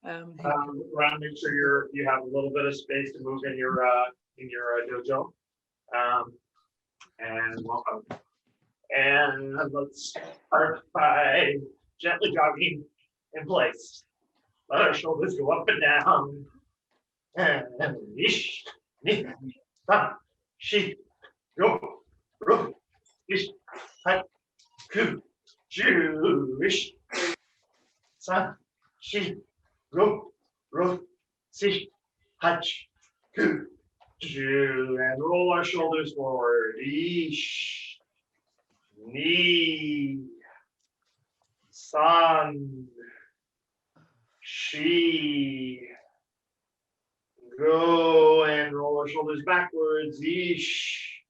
Ron, make sure you have a little bit of space to move in your dojo. And welcome. And let's start by gently jogging in place. Let our shoulders go up and down. And ish, ni, ta, shi, go, ro, ish, ha, ku, ju, ish, sa, shi, go, ro, si, hach, ku, ju, and roll our shoulders forward. Ish, ni, san, shi, go, and roll our shoulders backwards. Ish,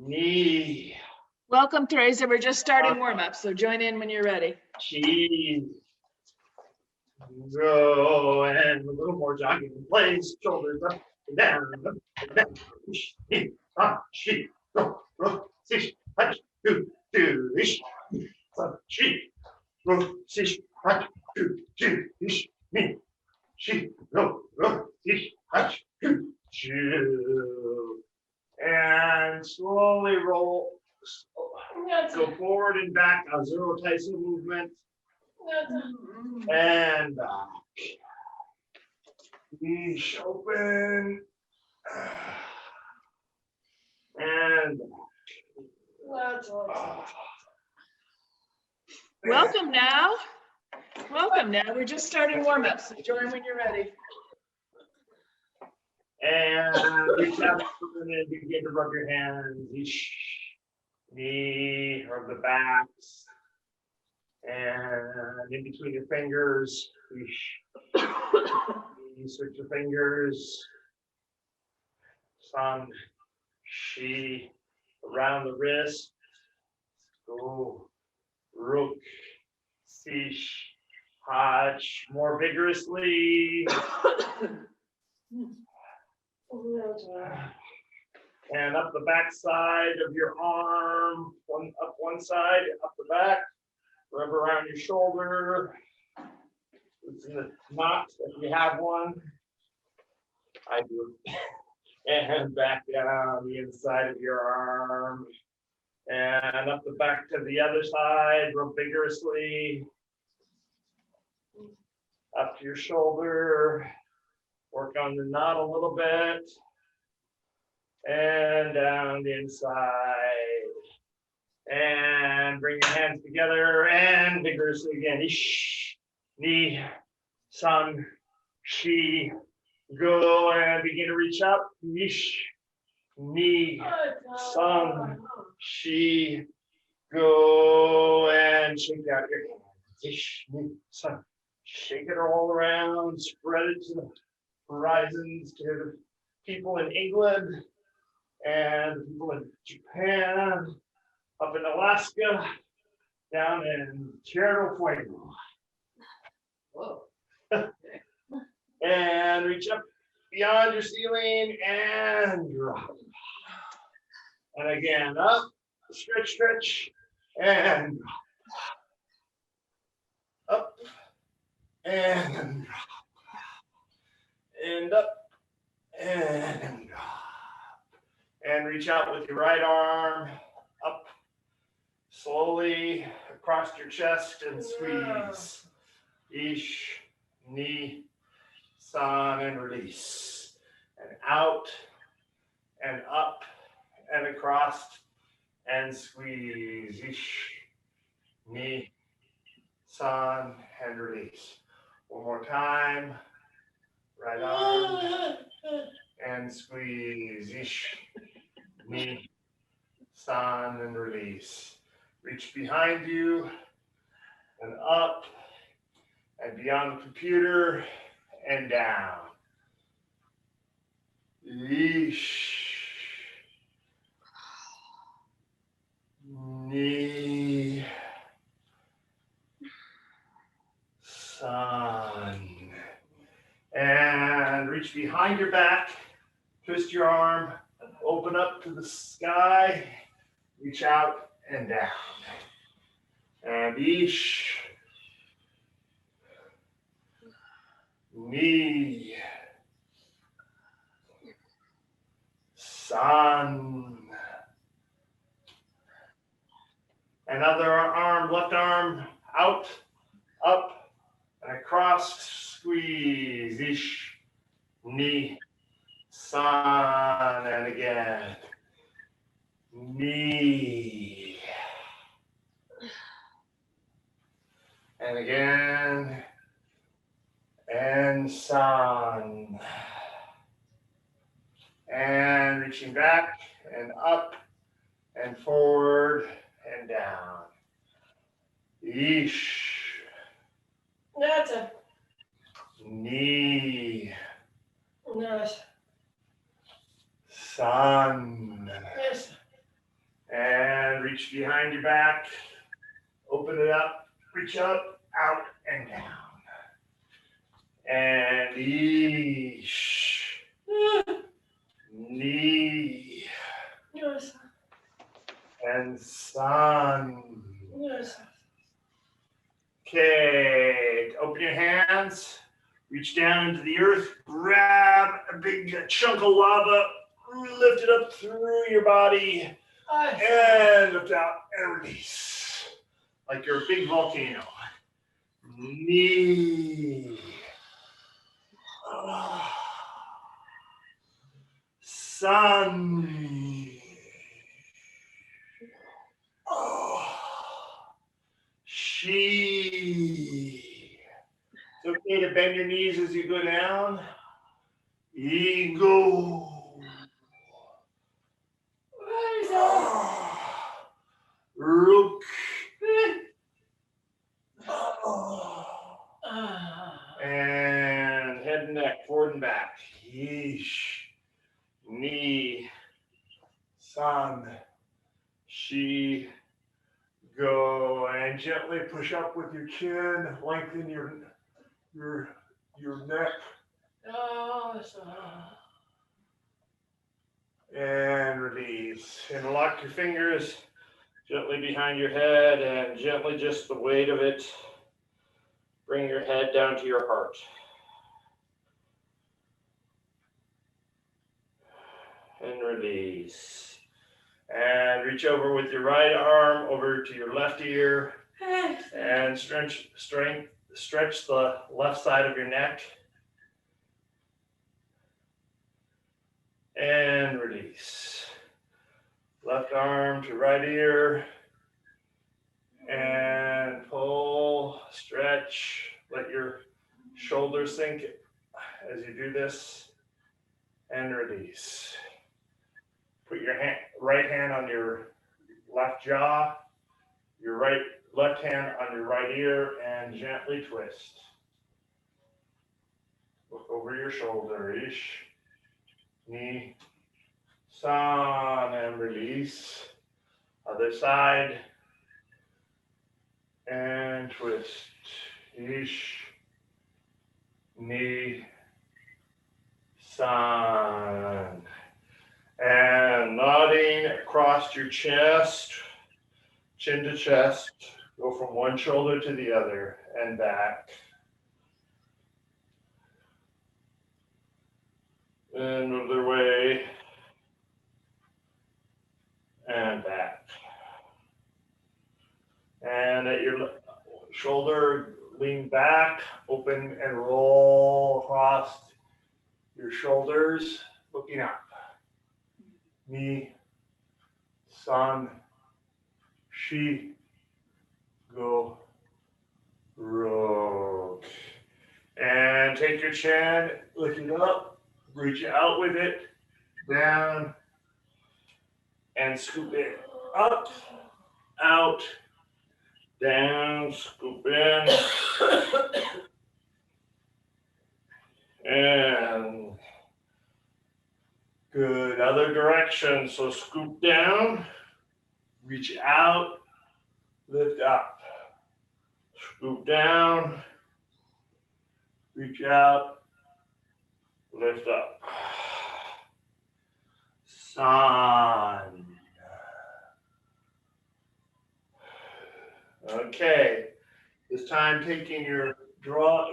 ni. Welcome, Teresa. We're just starting warm-up, so join in when you're ready. Chi, go, and a little more jogging in place. Shoulders up and down, up and down. Ish, ni, ah, shi, go, ro, si, hach, ku, ju, ish, sa, shi, ro, si, hach, ku, ju, ish, ni, shi, go, ro, si, hach, ku, ju. And slowly roll. Go forward and back, a zero Tyson movement. And back. Leash open. And Welcome now. Welcome now. We're just starting warm-up, so join when you're ready. And reach out and begin to rub your hands. Each knee, rub the backs. And in between your fingers, switch your fingers. San, shi, around the wrist. Go, rook, sish, hach, more vigorously. And up the back side of your arm, up one side, up the back, rub around your shoulder. Loosen the knot if you have one. I do. And back down the inside of your arm. And up the back to the other side, rub vigorously. Up to your shoulder. Work on the knot a little bit. And down the inside. And bring your hands together and vigorously again. Ish, ni, san, shi, go, and begin to reach up. Ish, ni, san, shi, go, and shake out your hands. Ish, ni, san. Shake it all around, spread it to the horizons, to the people in England and people in Japan, up in Alaska, down in Tierra del Fuego. Whoa. And reach up beyond your ceiling and drop. And again, up, stretch, stretch, and drop. Up, and drop. And up, and drop. And reach out with your right arm, up, slowly across your chest and squeeze. Ish, ni, san, and release. And out, and up, and across, and squeeze. Ish, ni, san, and release. One more time. Right arm, and squeeze. Ish, ni, san, and release. Reach behind you and up and beyond the computer and down. Ish, ni, san. And reach behind your back, twist your arm, open up to the sky, reach out and down. And ish, Knee. Sun. Another arm, left arm out, up, and across. Squeeze. Ish. Knee. Sun. And again. Knee. And again. And sun. And reaching back and up and forward and down. Ish. That's a Knee. nice. Sun. Yes. And reach behind your back. Open it up. Reach up, out, and down. And ish. Knee. Yes. And sun. Yes. Okay, open your hands, reach down into the earth, grab a big chunk of lava, lift it up through your body, and lift out and release. Like you're a big volcano. Knee. Sun. She. It's okay to bend your knees as you go down. Ego. Rook. And head and neck, forward and back. Yeesh. Knee. Sun. She. Go and gently push up with your chin, lengthen your neck, and release. And lock your fingers gently behind your head, and gently, just the weight of it, bring your head down to your heart. And release. And reach over with your right arm over to your left ear and stretch the left side of your neck. And release. Left arm to right ear. And pull, stretch, let your shoulders sink as you do this. And release. Put your right hand on your left jaw, your left hand on your right ear, and gently twist. Look over your shoulder, ish, knee, sun, and release. Other side, and twist, ish, knee, sun. And nodding across your chest, chin to chest, go from one shoulder to the other and back. And other way, and back. And at your shoulder, lean back, open and roll across your shoulders, looking up. Knee, sun, she, go, rook. And take your chin, lift it up, reach out with it, down, and scoop it up, out, down, scoop in, and good. Other direction. So scoop down, reach out, lift up. Scoop down, reach out, lift up. Sun. Okay. This time draw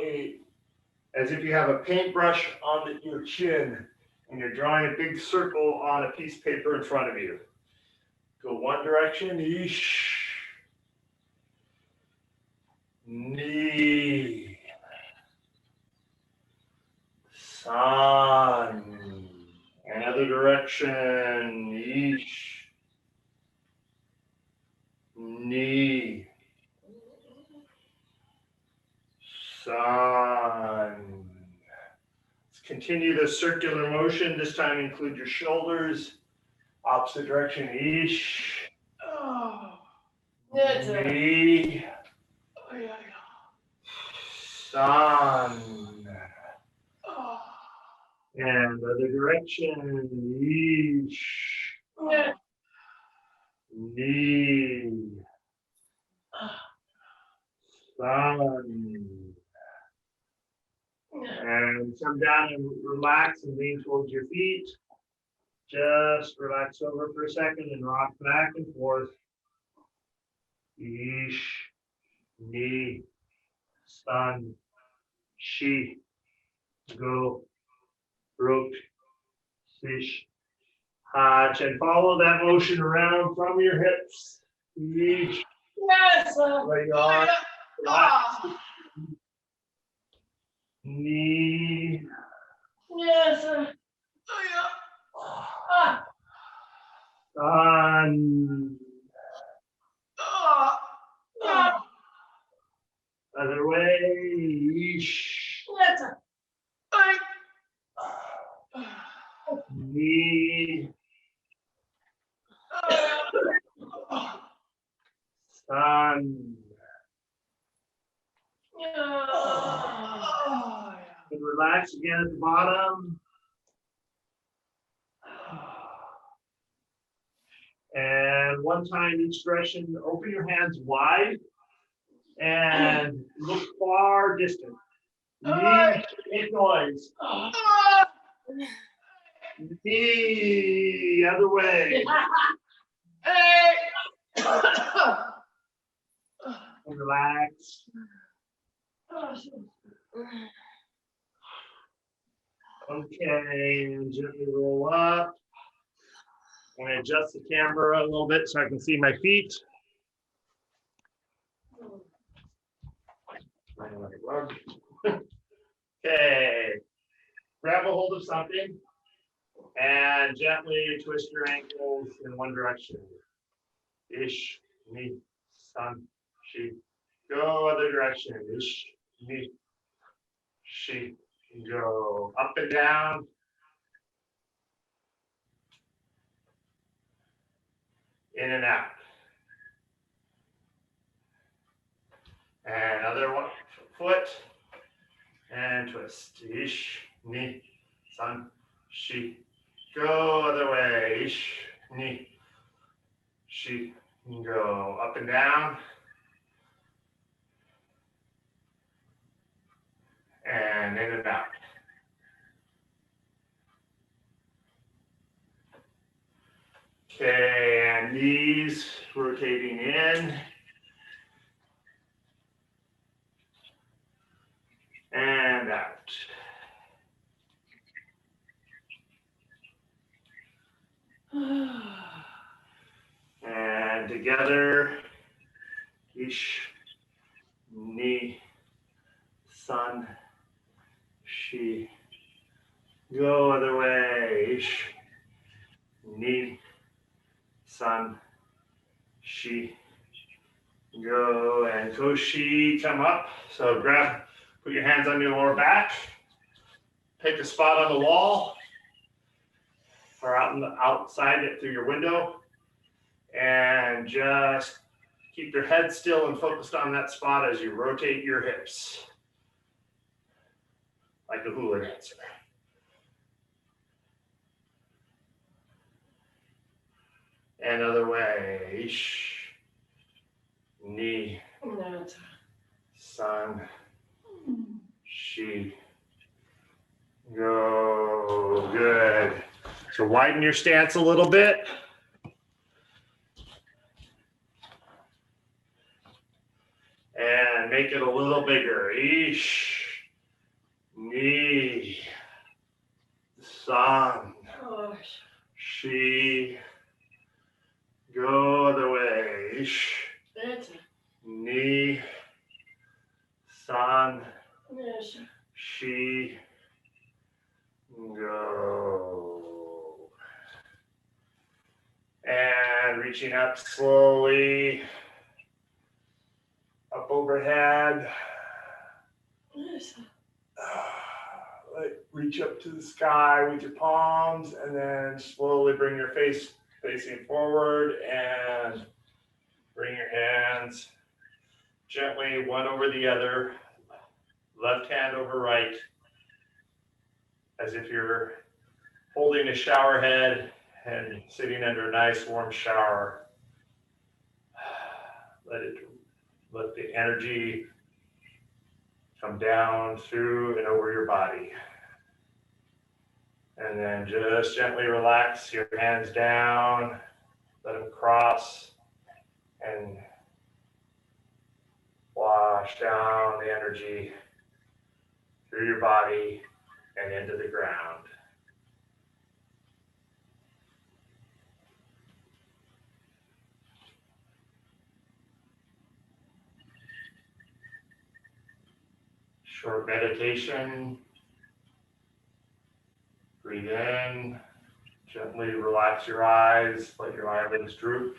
as if you have a paintbrush on your chin and you're drawing a big circle on a piece of paper in front of you. Go one direction, ish, knee, sun, another direction, ish, knee, sun. Let's continue the circular motion. This time include your shoulders. Opposite direction, ish, Oh, Nata. knee, oh, yeah, sun. oh. And other direction, ish, Nata. knee, sun. And come down and relax and lean towards your feet. Just relax over for a second and rock back and forth. Ish, knee, sun, shi, go, rot, sish, hach, and follow that motion around from your hips. Ish, Nata. where you Oh, are. yeah. Relax. Oh. Knee, Nata. Oh, yeah. Ah. sun, Oh. Oh. other way. Ish, Nata. I. knee, Oh. sun. Oh, yeah. And relax again at the bottom. And one time each direction, open your hands wide and look far distant. Make noise. Oh. The other way. Hey. And relax. Okay, and gently roll up. I'm gonna adjust the camera a little bit so I can see my feet. Okay, grab a hold of something and gently twist your ankles in one direction. Ish, me, sun, she. Go other direction. Ish, me, she. Go up and down. In and out. And other one foot and twist. Ish, ni, sun, shi. Go other way. Ish, ni, shi. Go up and down. And in and out. Okay, and knees rotating in. And out. And together, ish, ni, sun, shi. Go other way, ish, ni, sun, shi. Go and koshi, come up. So put your hands on your lower back. Pick a spot on the wall or outside it through your window. And just keep your head still and focused on that spot as you rotate your hips. Like a hula dancer. And other way. Ish, ni, Nata. sun, shi. Go. Good. So widen your stance a little bit. And make it a little bigger. Ish, ni, Ni, San, Oh, Shi, go the way. Ish, that's Ni, San, yes. Shi, go. And reaching up slowly, up overhead. Yes. Reach up to the sky with your palms and then slowly bring your face facing forward and bring your hands gently one over the other, left hand over right, as if you're holding a shower head and sitting under a nice warm shower. Let the energy come down through and over your body. And then just gently relax your hands down, let them cross and wash down the energy through your body and into the ground. Short meditation. Breathe in, gently relax your eyes, let your eyelids droop.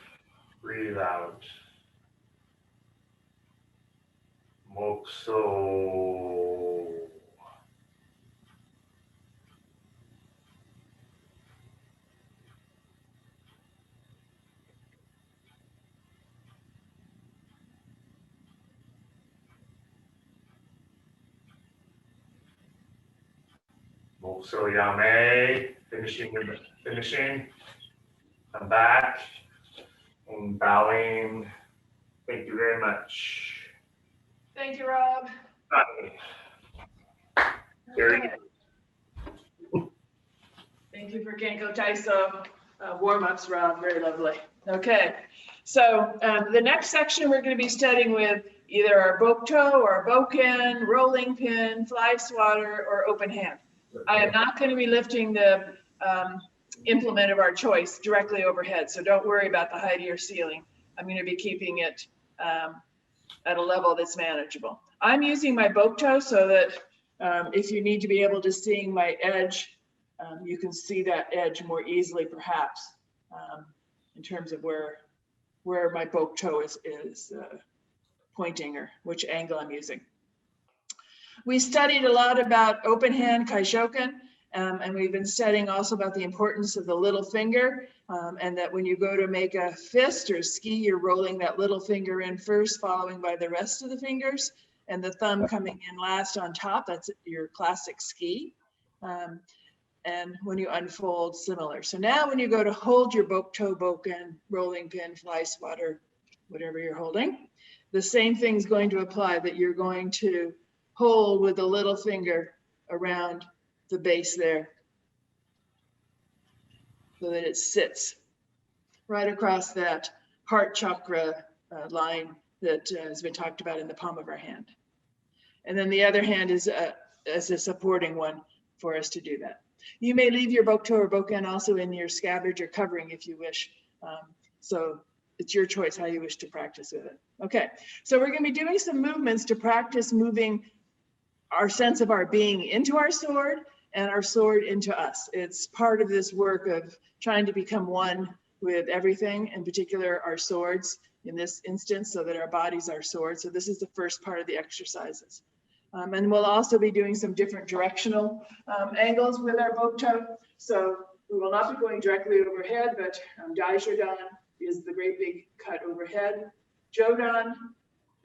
Breathe out. Mokso. Mokso Yame. Finishing. Come back and bowing. Thank you very much. Thank you, Rob. Bye. Very good. Thank you for Kenko Taiso warm-ups, Rob. Very lovely. Okay, so the next section we're going to be studying with either our Bokto or our Boken, rolling pin, fly swatter, or open hand. I am not going to be lifting the implement of our choice directly overhead, so don't worry about the height of your ceiling. I'm going to be keeping it at a level that's manageable. I'm using my Bokto so that if you need to be able to see my edge, you can see that edge more easily, perhaps, in terms of where my Bokto is pointing or which angle I'm using. We studied a lot about open hand Kaishoken, and we've been studying also about the importance of the little finger, and that when you go to make a fist or ski, you're rolling that little finger in first, following by the rest of the fingers, and the thumb coming in last on top. That's your classic ski. And when you unfold, similar. So now when you go to hold your Bokto, Boken, rolling pin, fly swatter, whatever you're holding, the same thing's going to apply, that you're going to hold with the little finger around the base there so that it sits right across that heart chakra line that has been talked about in the palm of our hand. And then the other hand is as a supporting one for us to do that. You may leave your Bokto or Boken also in your scabbard or covering if you wish. So it's your choice how you wish to practice with it. Okay, so we're going to be doing some movements to practice moving our sense of our being into our sword and our sword into us. It's part of this work of trying to become one with everything, in particular our swords in this instance, so that our bodies are swords. So this is the first part of the exercises. And we'll also be doing some different directional angles with our Bokto. So we will not be going directly overhead, but Daishodan is the great big cut overhead. Jodan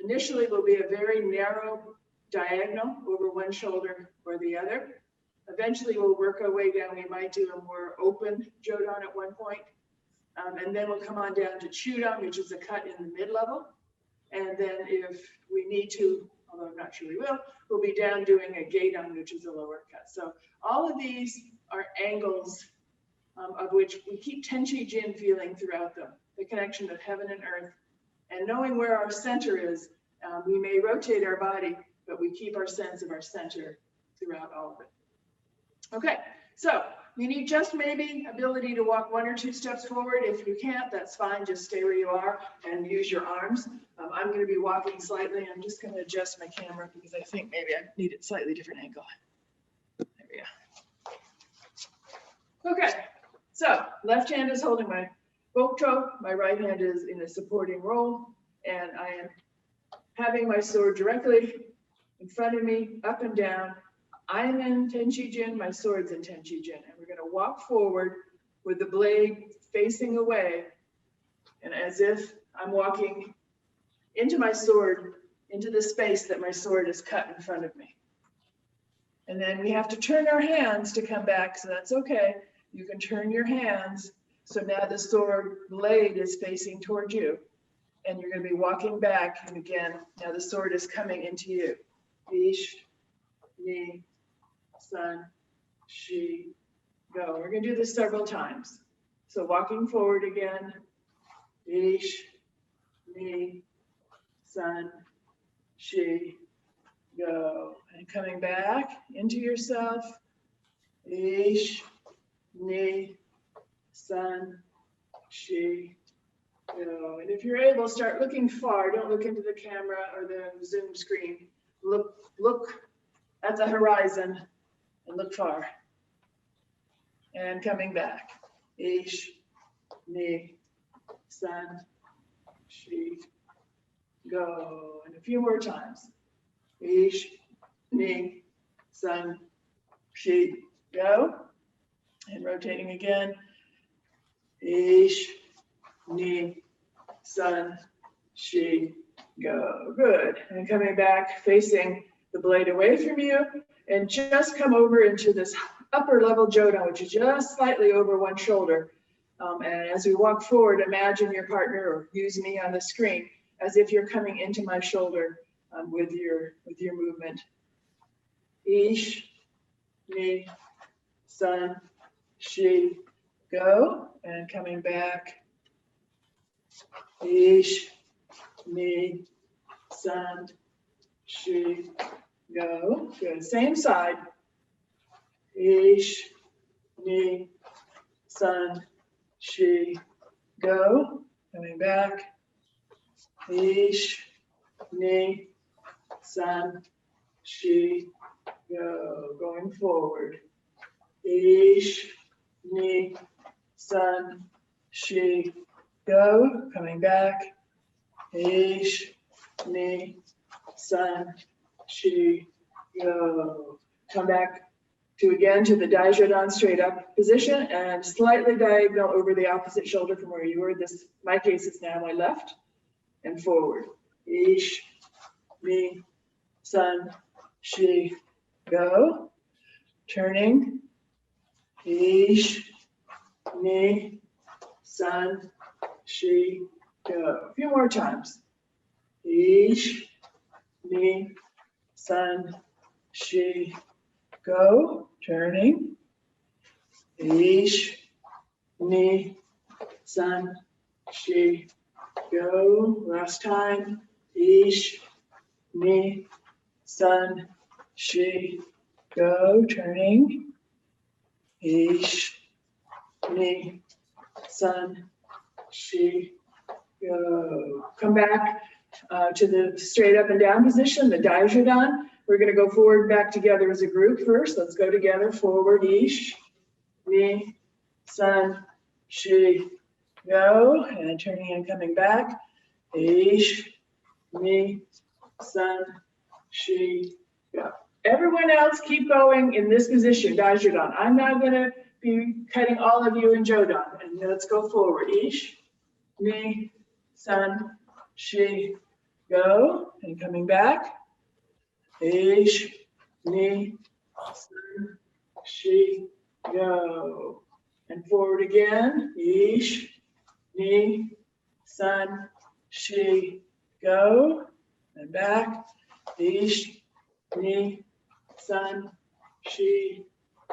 initially will be a very narrow diagonal over one shoulder or the other. Eventually we'll work our way down. We might do a more open Jodan at one point. And then we'll come on down to Chudan, which is a cut in the mid-level. And then if we need to, although I'm not sure we will, we'll be down doing a Gedan, which is a lower cut. So all of these are angles of which we keep Tenchi Jin feeling throughout them, the connection of heaven and earth. And knowing where our center is, we may rotate our body, but we keep our sense of our center throughout all of it. Okay, so you need just maybe ability to walk 1 or 2 steps forward. If you can't, that's fine. Just stay where you are and use your arms. I'm going to be walking slightly. I'm just going to adjust my camera because I think maybe I need a slightly different angle. There we go. Okay, so left hand is holding my Bokcho. My right hand is in a supporting roll, and I am having my sword directly in front of me, up and down. I'm in Tenchi Jin, my sword's in Tenchi Jin, and we're going to walk forward with the blade facing away, and as if I'm walking into my sword, into the space that my sword is cut in front of me. And then we have to turn our hands to come back, so that's okay. You can turn your hands, so now the sword blade is facing toward you, and you're going to be walking back, and again, now the sword is coming into you. Ish, ni, sun, shi, go. We're going to do this several times. So walking forward again. Ish, ni, sun, shi, go. And coming back into yourself. Ish, ni, sun, shi, go. And if you're able, start looking far. Don't look into the camera or the Zoom screen. Look at the horizon and look far. And coming back. Ish, ni, sun, shi, go. And a few more times. Ish, ni, sun, shi, go. And rotating again. Ish, ni, sun, shi, go. Good. And coming back, facing the blade away from you, and just come over into this upper level Jodan, which is just slightly over one shoulder. And as we walk forward, imagine your partner, or use me on the screen, as if you're coming into my shoulder with your movement. Ish, ni, sun, shi, go. And coming back. Ish, ni, sun, shi, go. Good. Same side. Ish, ni, sun, shi, go. Coming back. Ish, ni, sun, shi, go. Going forward. Ish, ni, sun, shi, go. Coming back. Ish, ni, sun, shi, go. Come back to the Daishodan straight up position and slightly diagonal over the opposite shoulder from where you were. This, my case, is now my left, and forward. Ish, ni, sun, shi, go. Turning. Ish, ni, sun, shi, go. A few more times. Ish, ni, sun, shi, go. Turning. Ish, ni, sun, shi, go. Last time. Ish, ni, sun, shi, go. Turning. Ish, ni, sun, shi, go. Come back to the straight up and down position, the Daishodan. We're going to go forward back together as a group first. Let's go together. Forward. Ish, ni, sun, shi, go. And turning and coming back. Ish, ni, sun, shi, go. Everyone else keep going in this position, Daishodan. I'm now going to be cutting all of you in Jodan. And let's go forward. Ish, ni, sun, shi, go. And coming back. Ish, ni, sun, shi, go. And forward again. Ish, ni, sun, shi, go. And back. Ish, ni, sun, shi,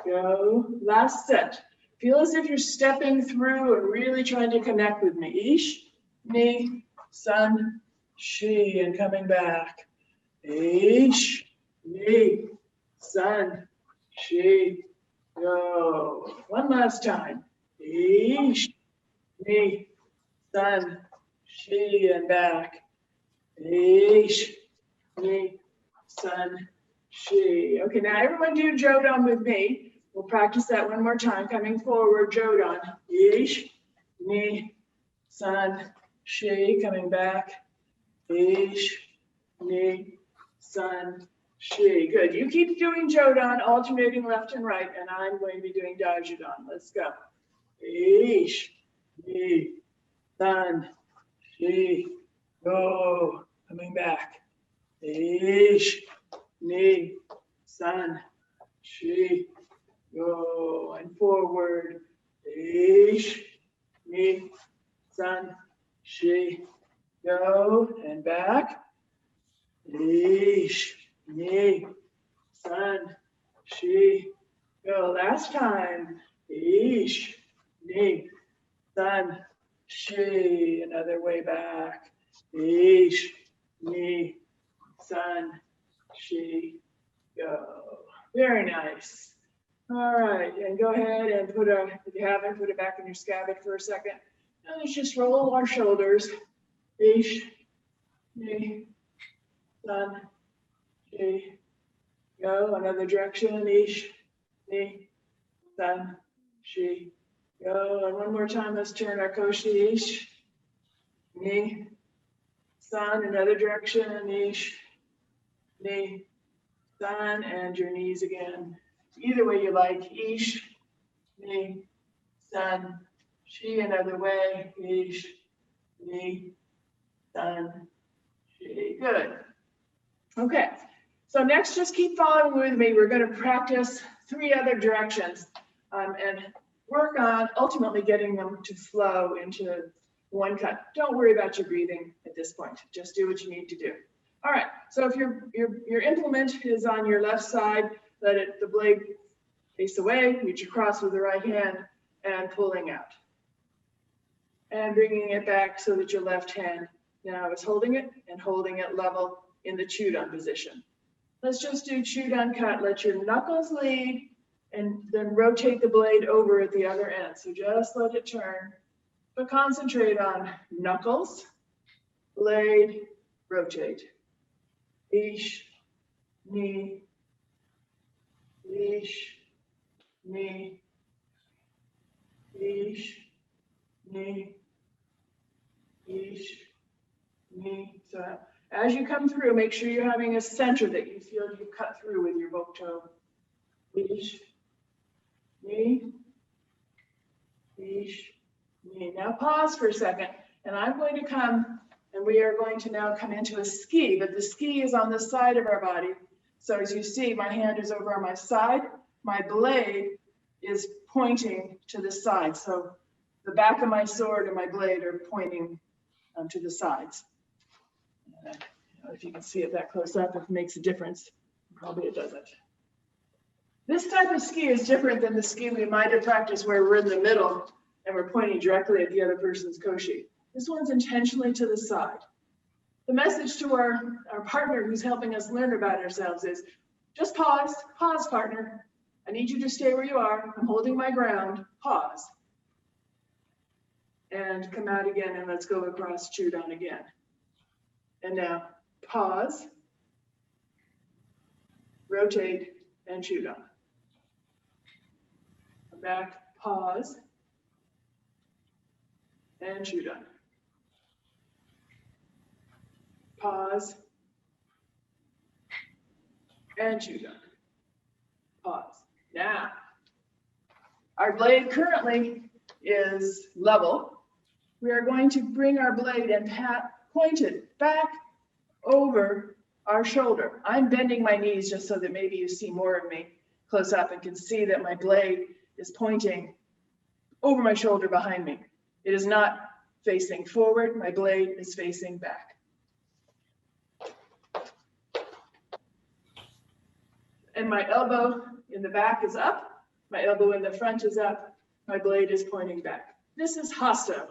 go. Last set. Feel as if you're stepping through and really trying to connect with me. Ish, ni, sun, shi, and coming back. Ish, ni, Sun, Shi, Go. One last time. Ish, Ni, Sun, Shi, and back. Ish, Ni, Sun, Shi. Okay, now everyone do Jodan with me. We'll practice that one more time. Coming forward, Jodan. Ish, Ni, Sun, Shi. Coming back. Ish, Ni, Sun, Shi. Good. You keep doing Jodan, alternating left and right, and I'm going to be doing Dajudan. Let's go. Ish, Ni, Sun, Shi. Go. Coming back. Ish, Ni, Sun, Shi. Go. And forward. Ish, Ni, Sun, Shi. Go. And back. Ish, Ni, Sun, Shi. Go. Last time. Ish, Ni, Sun, Shi. Another way back. Ish, Ni, Sun, Shi. Go. Very nice. All right, and go ahead and if you haven't, put it back in your scabbard for a second. Now let's just roll our shoulders. Ish, Ni, Sun, Shi. Go. Another direction. Ish, Ni, Sun, Shi. Go. And one more time, let's turn our koshi. Ish, Ni, Sun. Another direction. Ish, Ni, Sun. And your knees again. Either way you like. Ish, Ni, Sun, Shi. Another way. Ish, Ni, Sun, Shi. Good. Okay. So next, just keep following with me. We're going to practice 3 other directions and work on ultimately getting them to flow into one cut. Don't worry about your breathing at this point. Just do what you need to do. All right. So if your implement is on your left side, let the blade face away, reach across with the right hand and pulling out. And bringing it back so that your left hand now is holding it and holding it level in the Chudan position. Let's just do Chudan cut. Let your knuckles lead and then rotate the blade over at the other end. So just let it turn, but concentrate on knuckles, blade, rotate. Ish, Ni, Ish, Ni, Ish, Ni, Ish, Ni. So as you come through, make sure you're having a center that you feel you cut through with your book toe. Ish, Ni, Ish, Ni. Now pause for a second, and I'm going to come, and we are going to now come into a ski, but the ski is on the side of our body. So as you see, my hand is over on my side. My blade is pointing to the side. So the back of my sword and my blade are pointing to the sides. If you can see it that close up, if it makes a difference, probably it doesn't. This type of ski is different than the ski we might have practiced where we're in the middle and we're pointing directly at the other person's koshi. This one's intentionally to the side. The message to our partner who's helping us learn about ourselves is just pause, partner. I need you to stay where you are. I'm holding my ground, pause. And come out again, and let's go across Chudan again. And now pause, rotate, and Chudan. Come back, pause, and Chudan. Pause, and Chudan. Pause. Now, our blade currently is level. We are going to bring our blade and point it back over our shoulder. I'm bending my knees just so that maybe you see more of me close up and can see that my blade is pointing over my shoulder behind me. It is not facing forward. My blade is facing back. And my elbow in the back is up. My elbow in the front is up. My blade is pointing back. This is Hasso.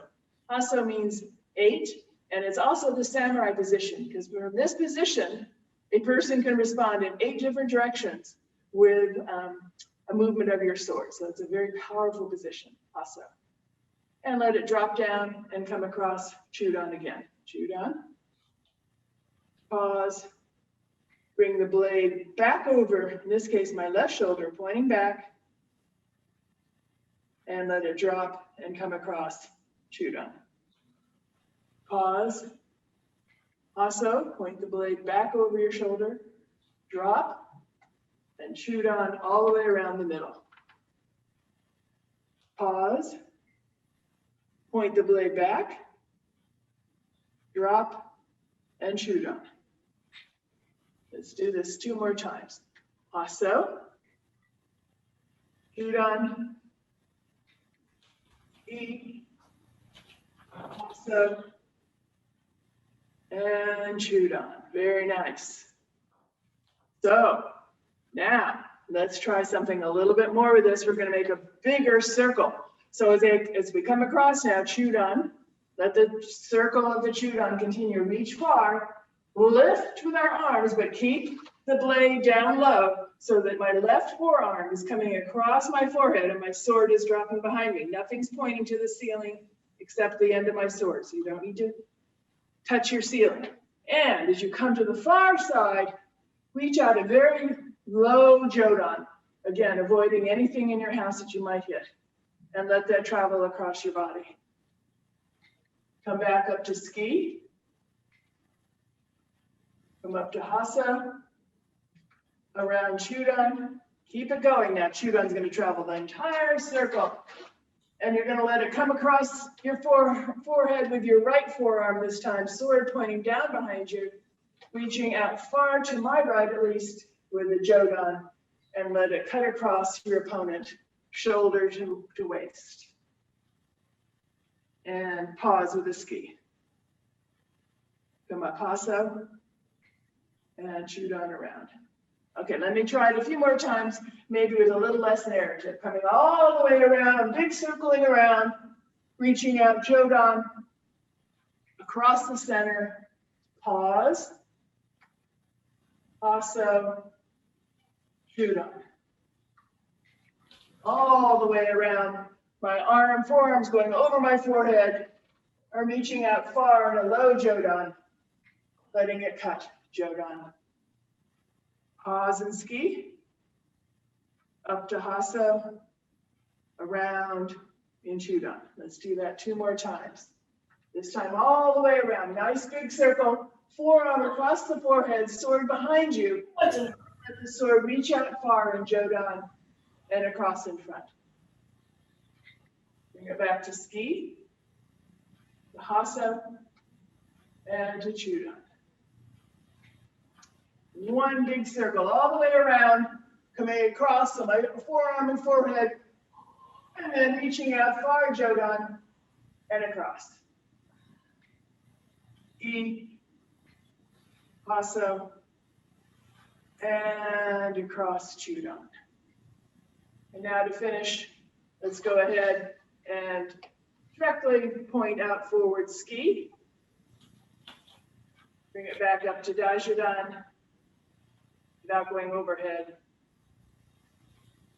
Hasso means 8, and it's also the samurai position, because from this position, a person can respond in 8 different directions with a movement of your sword. So it's a very powerful position, Hasso. And let it drop down and come across Chudan again. Chudan. Pause. Bring the blade back over, in this case, my left shoulder pointing back. And let it drop and come across Chudan. Pause. Also, point the blade back over your shoulder, drop, and Chudan all the way around the middle. Pause. Point the blade back, drop, and Chudan. Let's do this 2 more times. Hasso, Chudan, E, Hasso, and Chudan. Very nice. So now let's try something a little bit more with this. We're going to make a bigger circle. So as we come across now, Chudan, let the circle of the Chudan continue. Reach far. Lift with our arms, but keep the blade down low so that my left forearm is coming across my forehead and my sword is dropping behind me. Nothing's pointing to the ceiling except the end of my sword. So you don't need to touch your ceiling. And as you come to the far side, reach out a very low Jodan. Again, avoiding anything in your house that you might hit. And let that travel across your body. Come back up to ski. Come up to Hasso. Around Chudan. Keep it going now. Chudan's going to travel the entire circle. And you're going to let it come across your forehead with your right forearm this time, sword pointing down behind you, reaching out far to my right at least with the Jodan, and let it cut across your opponent, shoulder to waist. And pause with a ski. Come up, Hasso, and Chudan around. Okay, let me try it a few more times, maybe with a little less narrative. Coming all the way around, big circling around, reaching out, Jodan, across the center, pause, Hasso, Chudan. All the way around, my forearms going over my forehead, arm reaching out far in a low Jodan, letting it cut, Jodan. Pause and ski, up to Hasso, around in Chudan. Let's do that 2 more times. This time all the way around, nice big circle, forearm across the forehead, sword behind you. Let the sword reach out far in Jodan and across in front. Bring it back to ski, to Hasso, and to Chudan. 1 big circle all the way around, coming across so my forearm and forehead, and then reaching out far, Jodan, and across. E, Hasso, and across Chudan. And now to finish, let's go ahead and directly point out forward ski. Bring it back up to Daishodan without going overhead.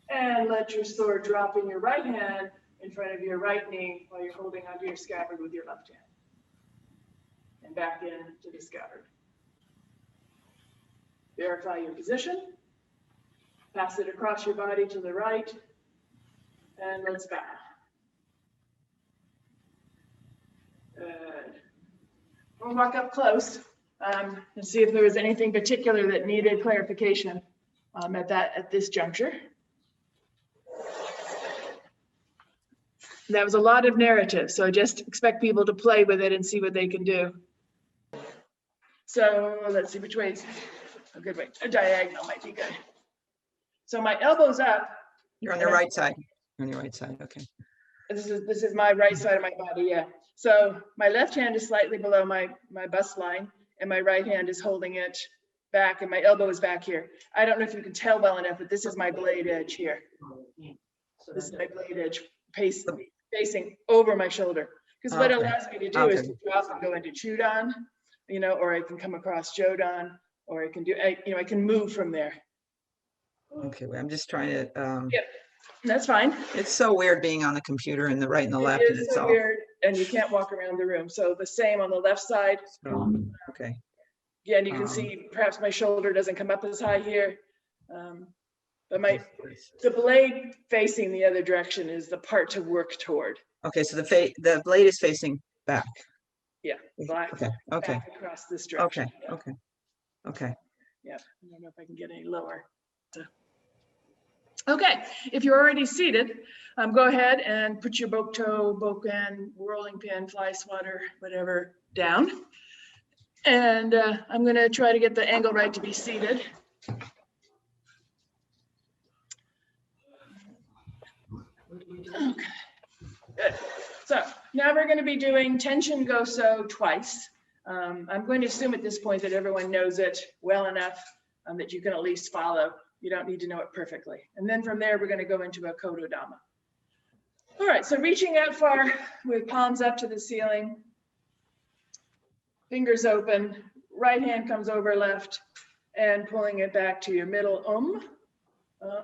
And let your sword drop in your right hand in front of your right knee while you're holding onto your scabbard with your left hand. And back into the scabbard. Verify your position. Pass it across your body to the right. And let's bow. Good. We'll walk up close and see if there was anything particular that needed clarification at this juncture. That was a lot of narrative, so just expect people to play with it and see what they can do. So let's see which way is a good way. A diagonal might be good. So my elbow's up. You're on the right side. On your right side, okay. This is my right side of my body, yeah. So my left hand is slightly below my bust line, and my right hand is holding it back, and my elbow is back here. I don't know if you can tell well enough, but this is my blade edge here. This is my blade edge facing over my shoulder. Because what it allows me to do is to drop and go into Chudan, or I can come across Jodan, or I can do, I can move from there. Okay, wait, I'm just trying to, Yep. That's fine. it's so weird being on the computer and the right and the It left, and is it's so all, weird, and you can't walk around the room. So the same on the left side. so, okay. Yeah, and you can Um, see perhaps my shoulder doesn't come up as high here. But this- the blade facing the other direction is the part to work toward. Okay, so the blade is facing back. Yeah, black, Okay, okay, back across this direction. okay, Yeah, okay, okay. yeah. I don't know if I can get any lower. So. Okay, if you're already seated, go ahead and put your boat toe, boat pin, rolling pin, fly swatter, whatever, down. And I'm going to try to get the angle right to be seated. Okay, good. So now we're going to be doing tension go so twice. I'm going to assume at this point that everyone knows it well enough that you can at least follow. You don't need to know it perfectly. And then from there, we're going to go into a Kododama. All right, so reaching out far with palms up to the ceiling, fingers open, right hand comes over left, and pulling it back to your middle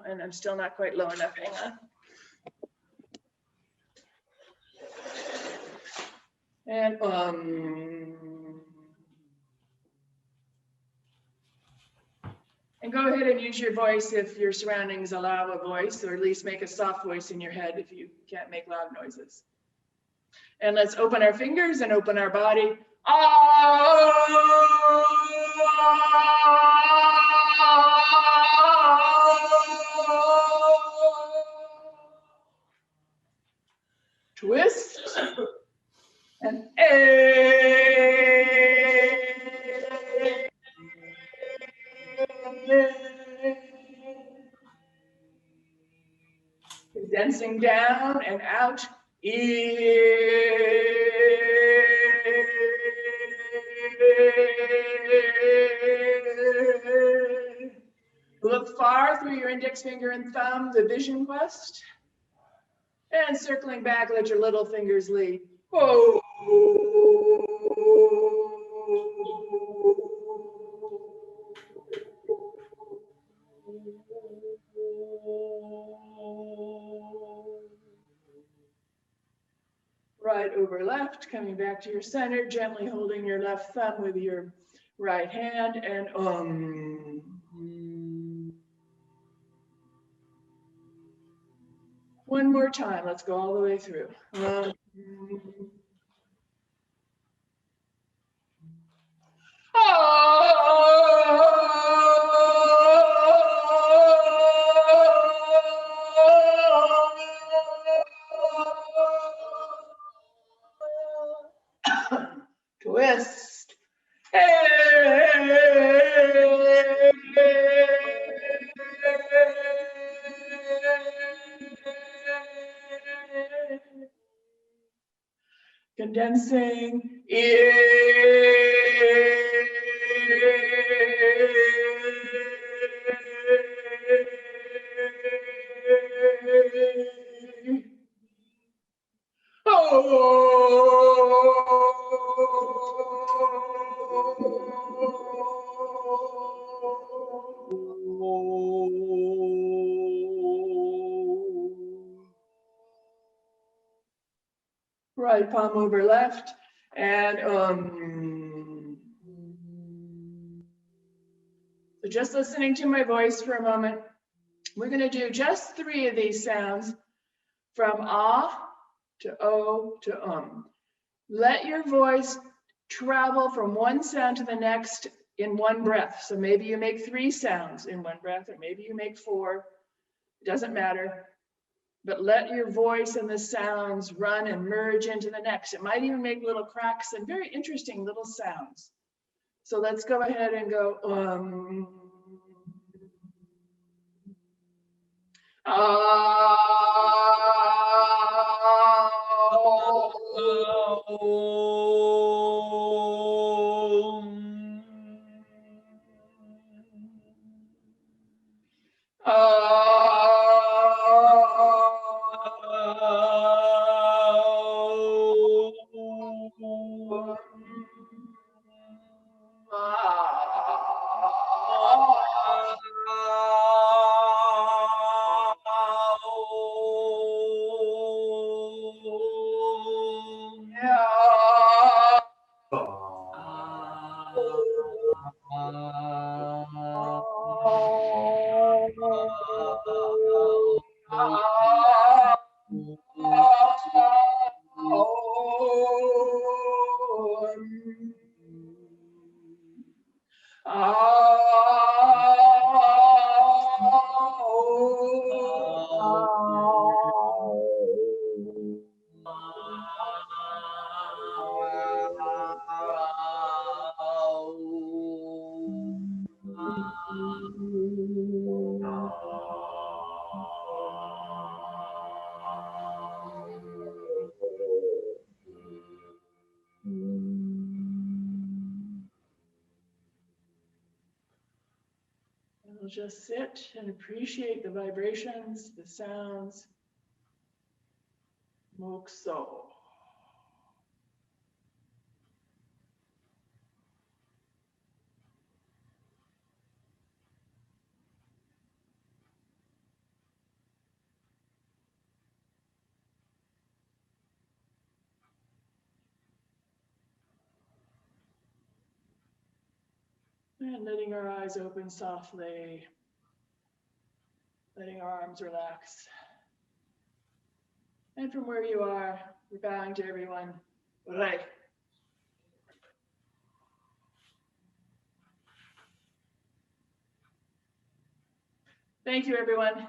and I'm still not quite low enough, hang on. And and go ahead and use your voice if your surroundings allow a voice, or at least make a soft voice in your head if you can't make loud noises. And let's open our fingers and open our body. Twist and condensing down and out. Look far through your index finger and thumb, the vision quest. And circling back, let your little fingers lead. Whoa. Right over left, coming back to your center, gently holding your left thumb with your right hand, and one more time. Let's go all the way through. Twist. Condensing. Right palm over left, and so just listening to my voice for a moment. We're going to do just 3 of these sounds, from ah to o to Let your voice travel from one sound to the next in one breath. So maybe you make 3 sounds in one breath, or maybe you make 4. It doesn't matter. But let your voice and the sounds run and merge into the next. It might even make little cracks and very interesting little sounds. So let's go ahead and go We'll just sit and appreciate the vibrations, the sounds. Mokso. And letting our eyes open softly. Letting our arms relax. And from where you are, we're bowing to everyone. Right. Thank you, everyone.